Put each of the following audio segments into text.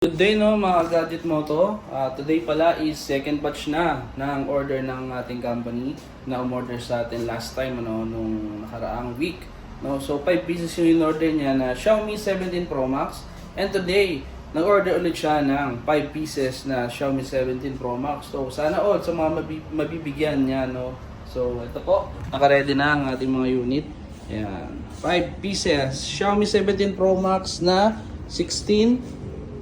Good day no mga Gadget Moto. Today pala is second batch na ng order ng ating company na umorder sa atin last time nung nakaraang week. No? So 5 pieces yung in-order niya na Xiaomi 17 Pro Max, and today nag-order ulit siya ng 5 pieces na Xiaomi 17 Pro Max. So sana all sa mga mabibigyan niya no. So ito po, naka-ready na ang ating mga unit. Ayan, 5 pieces Xiaomi 17 Pro Max na 16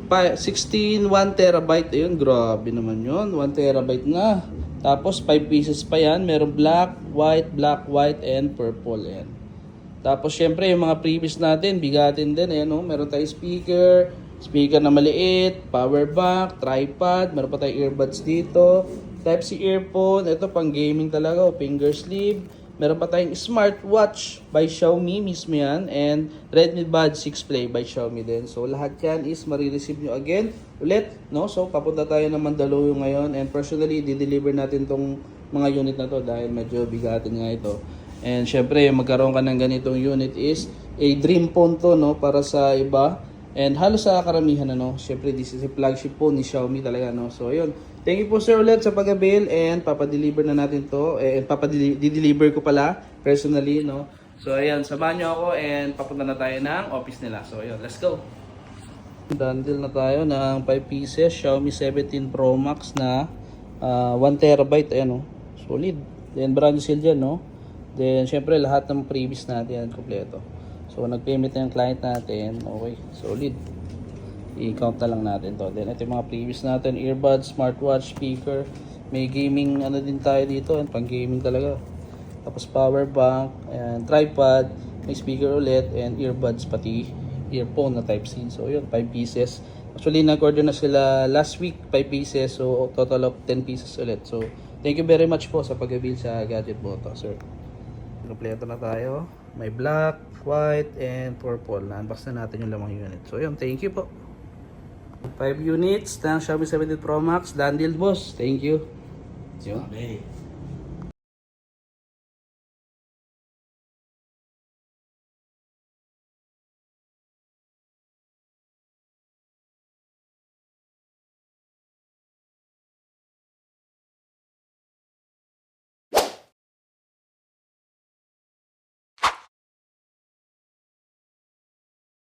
1 terabyte. Ayun, grabe naman yun. 1 terabyte na. Tapos 5 pieces pa yan. Meron black, white, and purple. Ayan. Tapos syempre yung mga previous natin, bigatin din. Ayan, oh. Meron tayong speaker na maliit, power bank, tripod. Meron pa tayong earbuds dito. Type-C earphone. Ito pang gaming talaga. Oh. Finger sleeve. Meron pa tayong smartwatch by Xiaomi mismo yan. And Redmi Buds 6 Play by Xiaomi din. So lahat yan is marireceive nyo again ulit. No? So papunta tayo ng Mandaluyong ngayon. And personally, di-deliver natin tong mga unit na to dahil medyo bigatin nga ito. And syempre, magkaroon ka ng ganitong unit is a dream phone to, no? Para sa iba. And halos sa karamihan, syempre this is a flagship phone ni Xiaomi talaga, no? So ayun, thank you po sir ulit sa pag-avail, and papadeliver na natin to, and papadeliver ko pala personally, no? So ayan, samahan nyo ako and papunta na tayo ng office nila. So ayun, let's go. Bundle na tayo ng 5 pieces Xiaomi 17 Pro Max na 1 terabyte. Ayan, solid. Then brand seal dyan, no? Then syempre lahat ng previous natin yan kompleto. So nag-payment na yung client natin. Okay, solid. I-count na lang natin to. Then ito yung mga previous natin, earbuds, smartwatch, speaker. May gaming din tayo dito, and pang gaming talaga. Tapos power bank, and tripod, may speaker ulit, and earbuds pati earphone na Type-C. So yun, 5 pieces. Actually nag-order na sila last week, 5 pieces. So total of 10 pieces ulit. So thank you very much po sa pag-avail sa Gadget Moto, sir. Kompleto na tayo. May black, white, and purple. Na-unbox na natin yung lamang unit. So yun, thank you po. 5 units ng Xiaomi 17 Pro Max. Done deal, boss. Thank you. Okay.